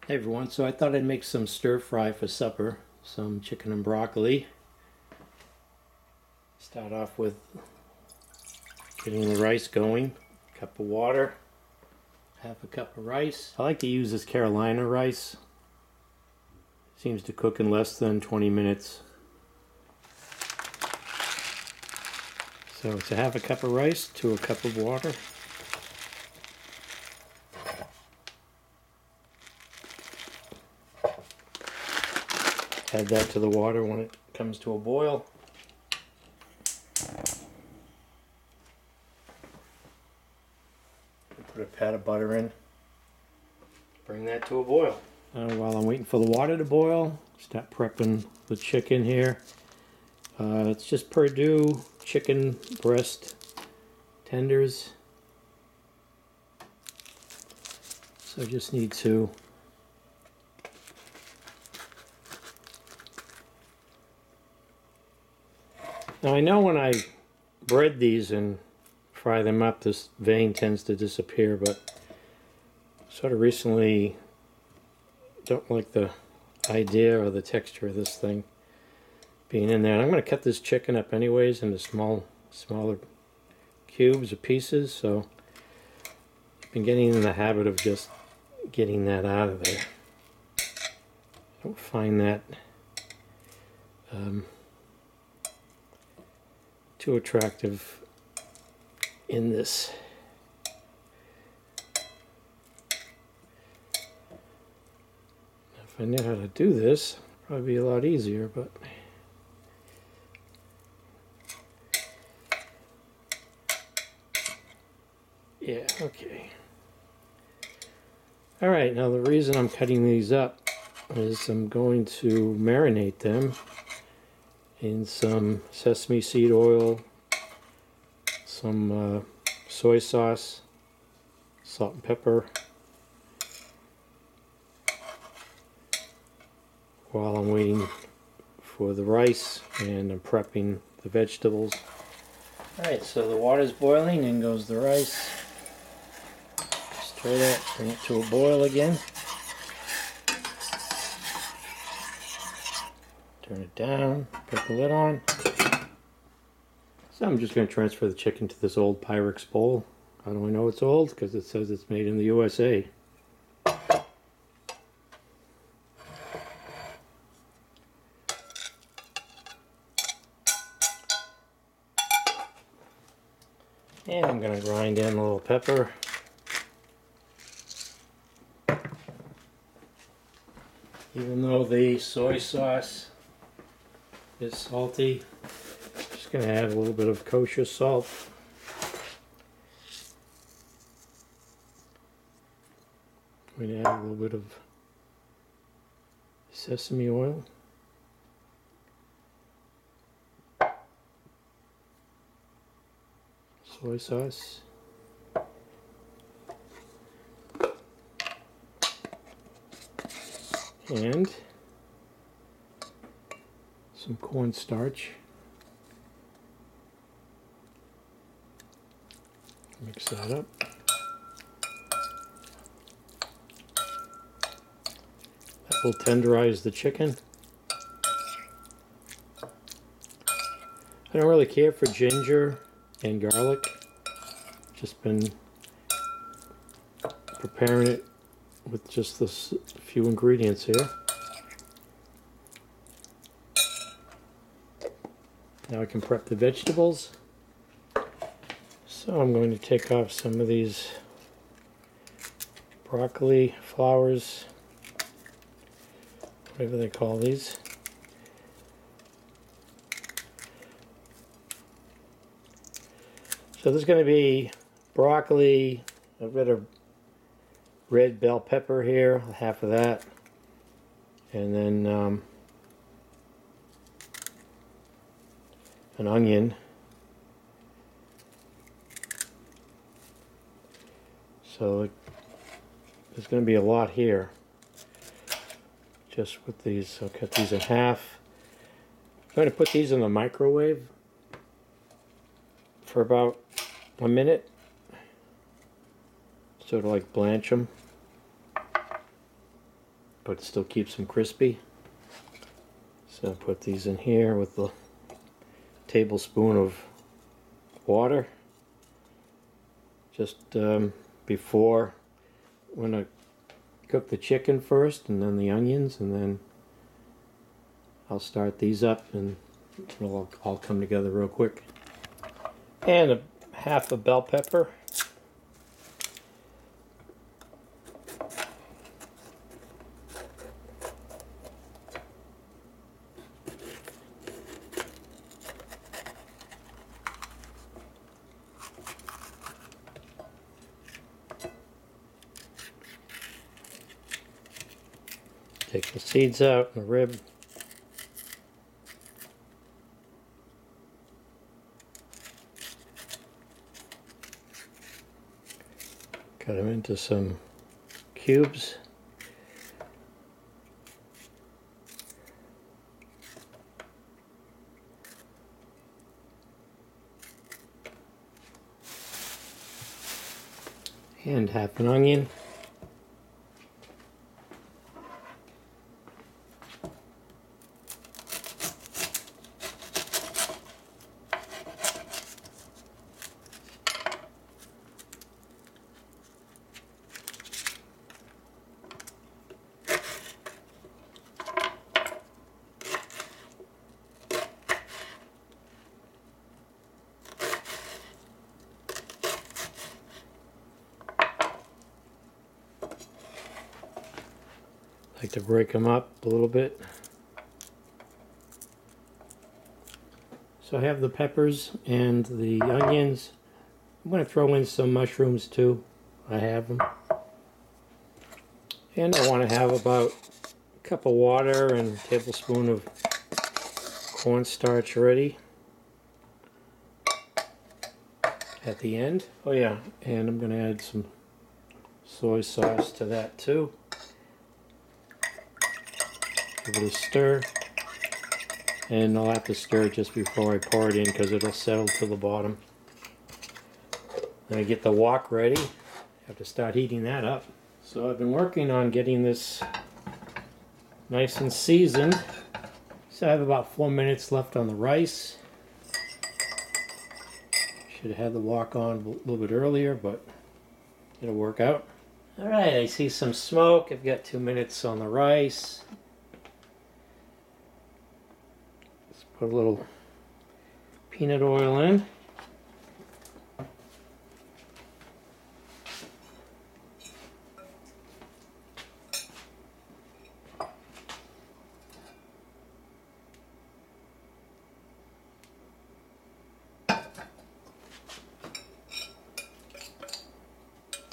Hey everyone, so I thought I'd make some stir fry for supper, some chicken and broccoli. Start off with getting the rice going. Cup of water, half a cup of rice. I like to use this Carolina rice. Seems to cook in less than 20 minutes. So it's a half a cup of rice to a cup of water. Add that to the water when it comes to a boil. Put a pat of butter in. Bring that to a boil. While I'm waiting for the water to boil, start prepping the chicken here. It's just Perdue chicken breast tenders. So I just need to now I know when I bread these and fry them up, this vein tends to disappear, but sort of recently don't like the idea or the texture of this thing being in there. And I'm going to cut this chicken up anyways into smaller cubes or pieces, so I've been getting in the habit of just getting that out of there. I don't find that too attractive in this. If I knew how to do this, it'd probably be a lot easier, but yeah, okay. Alright, now the reason I'm cutting these up is I'm going to marinate them in some sesame seed oil, some soy sauce, salt and pepper, while I'm waiting for the rice and I'm prepping the vegetables. Alright, so the water's boiling, in goes the rice. Stir that, bring it to a boil again. Turn it down, put the lid on. So I'm just going to transfer the chicken to this old Pyrex bowl. How do I know it's old? Because it says it's made in the USA. And I'm going to grind in a little pepper. Even though the soy sauce is salty, I'm just going to add a little bit of kosher salt. I'm going to add a little bit of sesame oil. Soy sauce. And some cornstarch. Mix that up. That will tenderize the chicken. I don't really care for ginger and garlic. Just been preparing it with just this few ingredients here. Now I can prep the vegetables. So I'm going to take off some of these broccoli flowers, whatever they call these. So there's going to be broccoli, a bit of red bell pepper here, half of that, and then an onion. So there's going to be a lot here just with these. I'll cut these in half. I'm going to put these in the microwave for about a minute, sort of like blanch them. but it still keeps them crispy. So I put these in here with the tablespoon of water just before, when I cook the chicken first and then the onions, and then I'll start these up and it'll all come together real quick. And half a bell pepper. Take the seeds out and the rib. Cut them into some cubes. And half an onion. Like to break them up a little bit. So I have the peppers and the onions. I'm going to throw in some mushrooms too. I have them. And I want to have about a cup of water and a tablespoon of cornstarch ready at the end. Oh yeah, and I'm going to add some soy sauce to that too. Give it a stir, and I'll have to stir it just before I pour it in because it'll settle to the bottom. Then I get the wok ready. I have to start heating that up. So I've been working on getting this nice and seasoned. So I have about 4 minutes left on the rice. Should have had the wok on a little bit earlier, but it'll work out. Alright, I see some smoke. I've got 2 minutes on the rice. Put a little peanut oil in.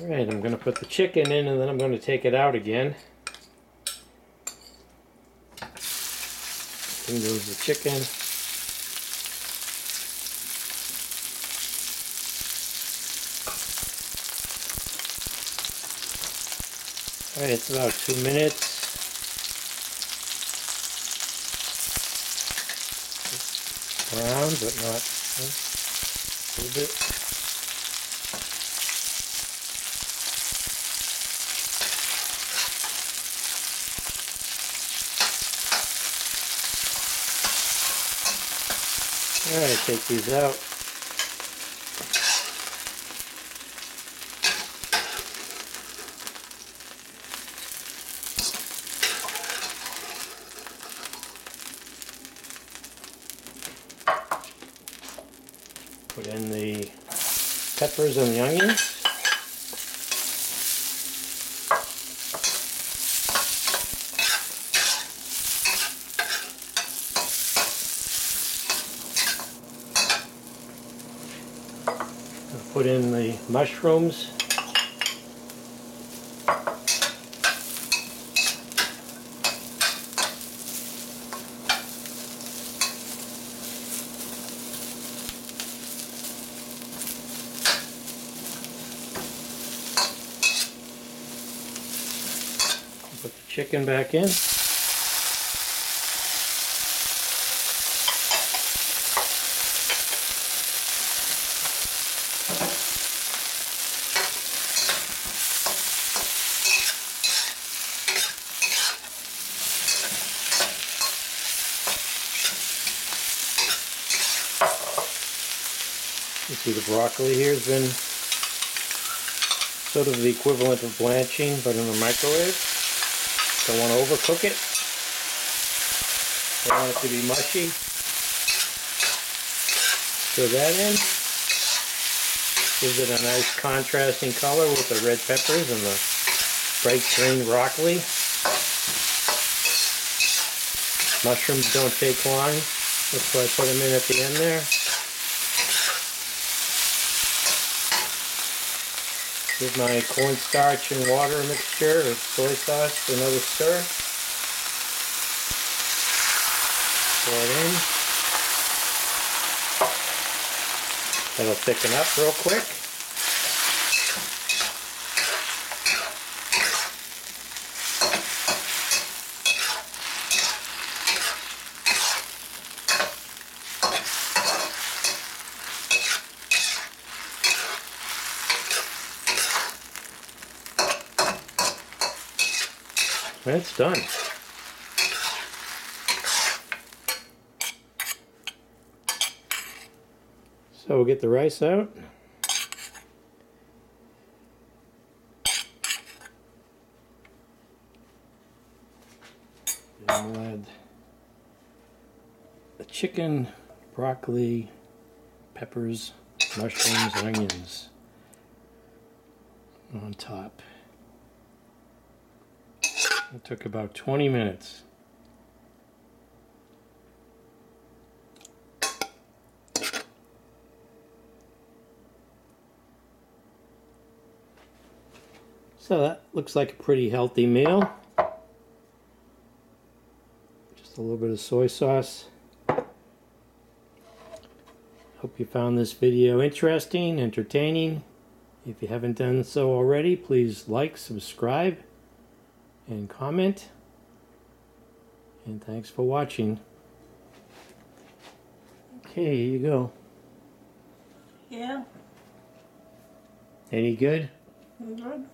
Alright, I'm going to put the chicken in and then I'm going to take it out again. In goes the chicken. Alright, it's about 2 minutes. Brown, but not a little bit. Alright, take these out. Put in the peppers and the onions. Put in the mushrooms. Put the chicken back in. You see the broccoli here has been sort of the equivalent of blanching, but in the microwave. Don't want to overcook it. Don't want it to be mushy. Stir that in. Gives it a nice contrasting color with the red peppers and the bright green broccoli. Mushrooms don't take long. That's why I put them in at the end there. Here's my cornstarch and water mixture of soy sauce, another stir. Pour it in. That'll thicken up real quick. It's done. So we'll get the rice out. And we'll add the chicken, broccoli, peppers, mushrooms, and onions on top. It took about 20 minutes. So that looks like a pretty healthy meal. Just a little bit of soy sauce. Hope you found this video interesting, entertaining. If you haven't done so already, please like, subscribe, and comment. And thanks for watching. Okay, here you go. Yeah. Any good? Good.